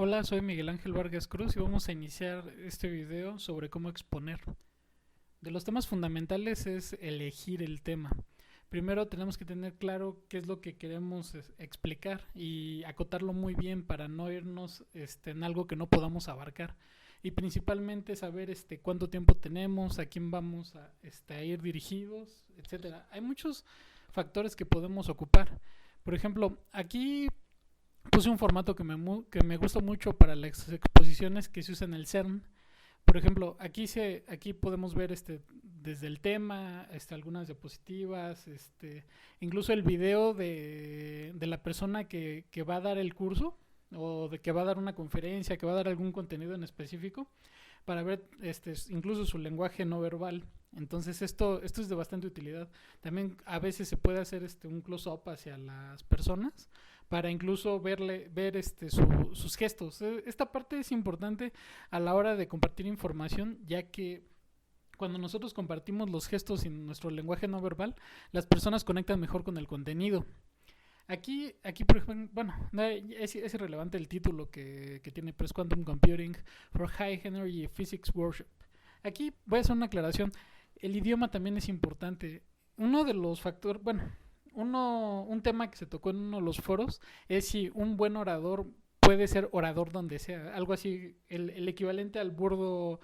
Hola, soy Miguel Ángel Vargas Cruz y vamos a iniciar este video sobre cómo exponer. De los temas fundamentales es elegir el tema. Primero tenemos que tener claro qué es lo que queremos explicar y acotarlo muy bien para no irnos en algo que no podamos abarcar. Y principalmente saber cuánto tiempo tenemos, a quién vamos a ir dirigidos, etcétera. Hay muchos factores que podemos ocupar. Por ejemplo, aquí puse un formato que me gusta mucho para las exposiciones que se usa en el CERN. Por ejemplo, aquí podemos ver desde el tema, algunas diapositivas, incluso el video de la persona que va a dar el curso o de que va a dar una conferencia, que va a dar algún contenido en específico, para ver incluso su lenguaje no verbal. Entonces esto es de bastante utilidad. También a veces se puede hacer un close-up hacia las personas para incluso ver sus gestos. Esta parte es importante a la hora de compartir información, ya que cuando nosotros compartimos los gestos en nuestro lenguaje no verbal, las personas conectan mejor con el contenido. Aquí por ejemplo, bueno, es irrelevante el título que tiene, pero es Quantum Computing for High Energy Physics Workshop. Aquí voy a hacer una aclaración. El idioma también es importante. Uno de los factores, bueno, un tema que se tocó en uno de los foros es si un buen orador puede ser orador donde sea. Algo así, el equivalente al burdo,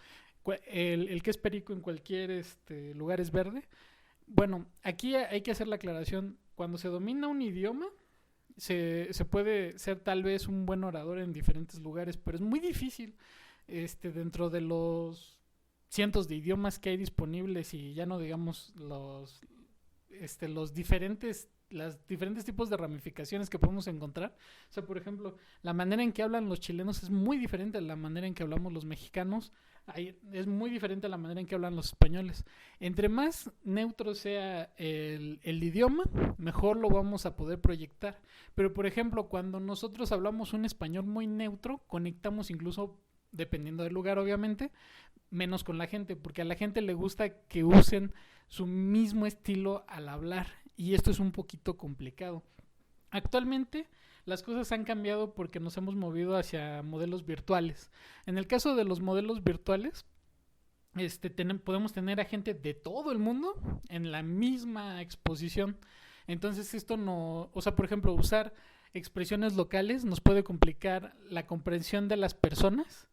el que es perico en cualquier lugar es verde. Bueno, aquí hay que hacer la aclaración. Cuando se domina un idioma, se puede ser tal vez un buen orador en diferentes lugares, pero es muy difícil dentro de los cientos de idiomas que hay disponibles y ya no digamos los diferentes tipos de ramificaciones que podemos encontrar. O sea, por ejemplo, la manera en que hablan los chilenos es muy diferente a la manera en que hablamos los mexicanos. Es muy diferente a la manera en que hablan los españoles. Entre más neutro sea el idioma, mejor lo vamos a poder proyectar. Pero, por ejemplo, cuando nosotros hablamos un español muy neutro, conectamos incluso, dependiendo del lugar, obviamente, menos con la gente, porque a la gente le gusta que usen su mismo estilo al hablar, y esto es un poquito complicado. Actualmente las cosas han cambiado porque nos hemos movido hacia modelos virtuales. En el caso de los modelos virtuales, podemos tener a gente de todo el mundo en la misma exposición. Entonces esto no, o sea, por ejemplo, usar expresiones locales nos puede complicar la comprensión de las personas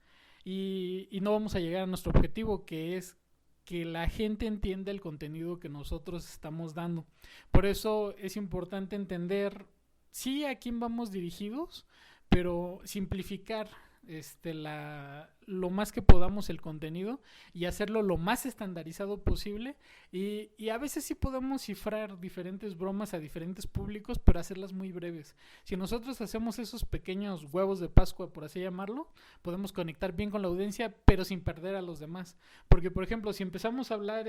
y no vamos a llegar a nuestro objetivo, que es que la gente entienda el contenido que nosotros estamos dando. Por eso es importante entender, sí, a quién vamos dirigidos, pero simplificar lo más que podamos el contenido y hacerlo lo más estandarizado posible, y a veces sí podemos cifrar diferentes bromas a diferentes públicos, pero hacerlas muy breves. Si nosotros hacemos esos pequeños huevos de Pascua, por así llamarlo, podemos conectar bien con la audiencia, pero sin perder a los demás. Porque, por ejemplo, si empezamos a hablar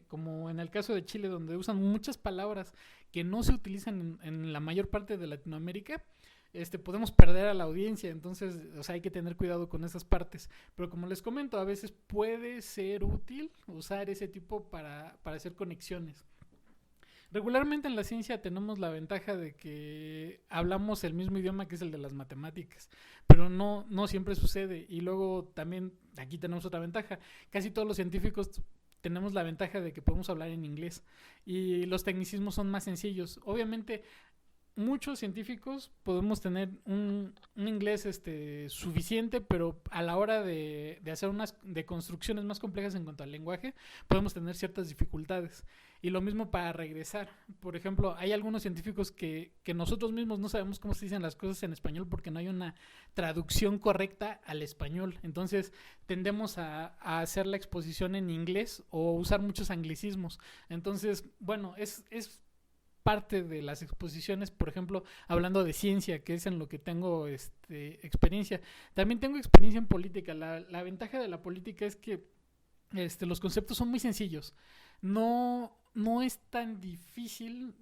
como en el caso de Chile, donde usan muchas palabras que no se utilizan en la mayor parte de Latinoamérica, podemos perder a la audiencia. Entonces, o sea, hay que tener cuidado con esas partes. Pero como les comento, a veces puede ser útil usar ese tipo para hacer conexiones. Regularmente en la ciencia tenemos la ventaja de que hablamos el mismo idioma, que es el de las matemáticas, pero no siempre sucede. Y luego también aquí tenemos otra ventaja. Casi todos los científicos tenemos la ventaja de que podemos hablar en inglés y los tecnicismos son más sencillos. Obviamente muchos científicos podemos tener un inglés suficiente, pero a la hora de hacer unas de construcciones más complejas en cuanto al lenguaje, podemos tener ciertas dificultades. Y lo mismo para regresar. Por ejemplo, hay algunos científicos que nosotros mismos no sabemos cómo se dicen las cosas en español porque no hay una traducción correcta al español. Entonces tendemos a hacer la exposición en inglés o usar muchos anglicismos. Entonces, bueno, es parte de las exposiciones, por ejemplo, hablando de ciencia, que es en lo que tengo experiencia. También tengo experiencia en política. La ventaja de la política es que los conceptos son muy sencillos. No es tan difícil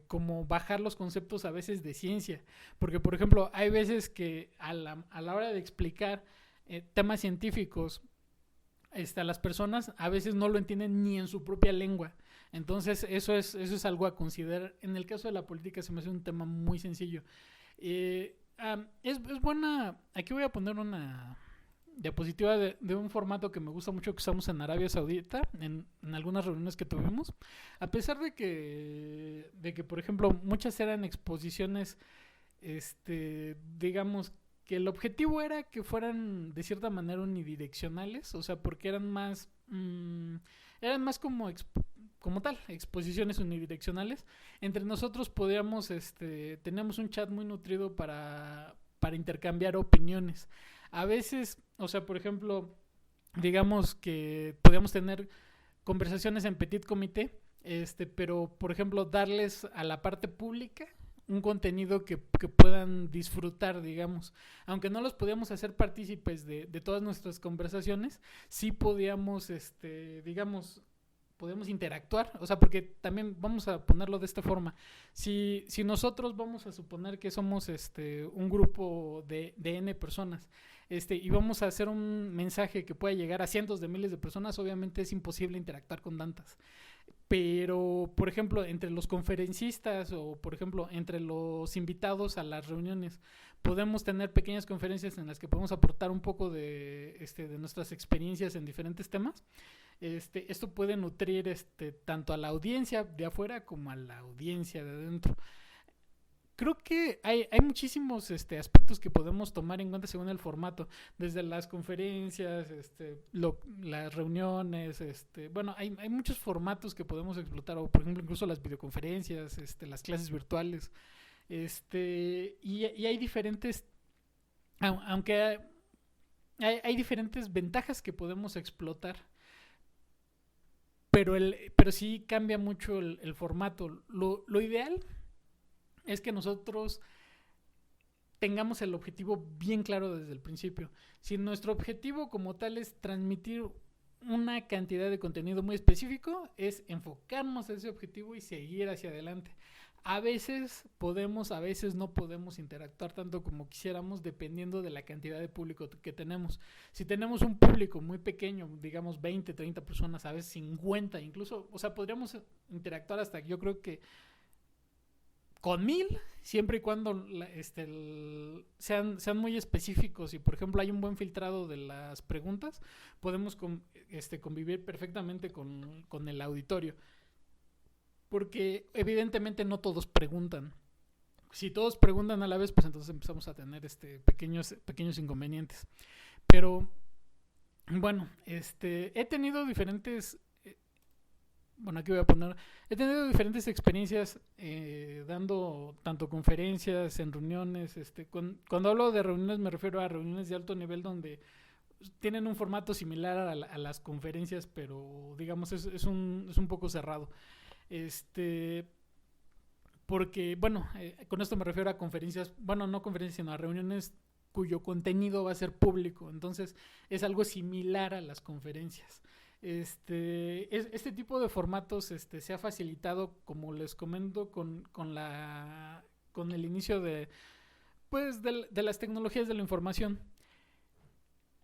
como bajar los conceptos a veces de ciencia, porque por ejemplo hay veces que a la hora de explicar temas científicos, las personas a veces no lo entienden ni en su propia lengua. Entonces eso es algo a considerar. En el caso de la política se me hace un tema muy sencillo. Es buena. Aquí voy a poner una diapositiva de un formato que me gusta mucho que usamos en Arabia Saudita en algunas reuniones que tuvimos. A pesar de que, por ejemplo, muchas eran exposiciones, digamos que el objetivo era que fueran de cierta manera unidireccionales, o sea, porque eran más como tal, exposiciones unidireccionales. Entre nosotros teníamos un chat muy nutrido para intercambiar opiniones. A veces, o sea, por ejemplo, digamos que podíamos tener conversaciones en petit comité, pero por ejemplo, darles a la parte pública un contenido que puedan disfrutar, digamos. Aunque no los podíamos hacer partícipes de todas nuestras conversaciones, sí podíamos, digamos, podemos interactuar, o sea, porque también vamos a ponerlo de esta forma. Si nosotros vamos a suponer que somos un grupo de N personas, y vamos a hacer un mensaje que pueda llegar a cientos de miles de personas, obviamente es imposible interactuar con tantas. Pero, por ejemplo, entre los conferencistas o, por ejemplo, entre los invitados a las reuniones, podemos tener pequeñas conferencias en las que podemos aportar un poco de nuestras experiencias en diferentes temas. Esto puede nutrir tanto a la audiencia de afuera como a la audiencia de adentro. Creo que hay muchísimos aspectos que podemos tomar en cuenta según el formato, desde las conferencias, las reuniones, bueno, hay muchos formatos que podemos explotar, o por ejemplo incluso las videoconferencias, las clases virtuales, y hay diferentes, aunque hay diferentes ventajas que podemos explotar, pero sí cambia mucho el formato. Lo ideal es que nosotros tengamos el objetivo bien claro desde el principio. Si nuestro objetivo como tal es transmitir una cantidad de contenido muy específico, es enfocarnos a ese objetivo y seguir hacia adelante. A veces podemos, a veces no podemos interactuar tanto como quisiéramos, dependiendo de la cantidad de público que tenemos. Si tenemos un público muy pequeño, digamos 20, 30 personas, a veces 50 incluso, o sea, podríamos interactuar hasta, yo creo que con 1000, siempre y cuando sean muy específicos y por ejemplo hay un buen filtrado de las preguntas, podemos convivir perfectamente con el auditorio, porque evidentemente no todos preguntan. Si todos preguntan a la vez, pues entonces empezamos a tener pequeños inconvenientes. Pero bueno, he tenido diferentes, bueno, aquí voy a poner, he tenido diferentes experiencias dando tanto conferencias, en reuniones, cuando hablo de reuniones me refiero a reuniones de alto nivel donde tienen un formato similar a las conferencias, pero digamos es un poco cerrado. Porque, bueno, con esto me refiero a conferencias, bueno, no conferencias, sino a reuniones cuyo contenido va a ser público, entonces es algo similar a las conferencias. Este tipo de formatos se ha facilitado, como les comento, con el inicio de las tecnologías de la información.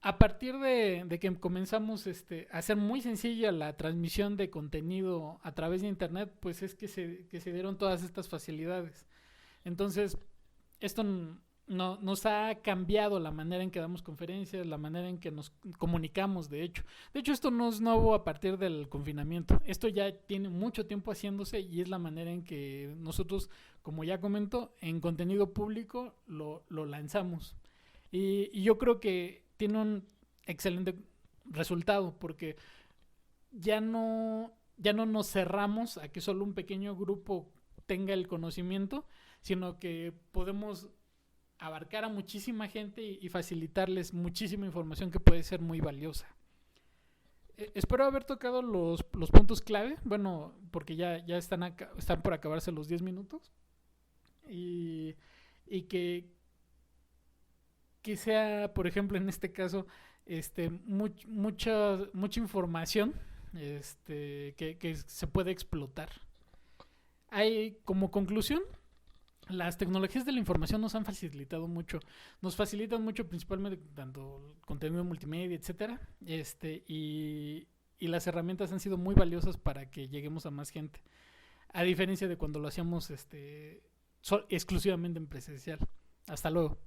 A partir de que comenzamos a hacer muy sencilla la transmisión de contenido a través de internet, pues es que se dieron todas estas facilidades. Entonces, esto nos ha cambiado la manera en que damos conferencias, la manera en que nos comunicamos, de hecho. De hecho, esto no es nuevo a partir del confinamiento. Esto ya tiene mucho tiempo haciéndose y es la manera en que nosotros, como ya comento, en contenido público lo lanzamos. Y yo creo que tiene un excelente resultado porque ya no nos cerramos a que solo un pequeño grupo tenga el conocimiento, sino que podemos abarcar a muchísima gente y facilitarles muchísima información que puede ser muy valiosa. Espero haber tocado los puntos clave, bueno, porque ya están por acabarse los 10 minutos y que sea, por ejemplo, en este caso, mucha información que se puede explotar. Hay, como conclusión, las tecnologías de la información nos han facilitado mucho. Nos facilitan mucho, principalmente tanto contenido multimedia, etcétera. Y las herramientas han sido muy valiosas para que lleguemos a más gente. A diferencia de cuando lo hacíamos exclusivamente en presencial. Hasta luego.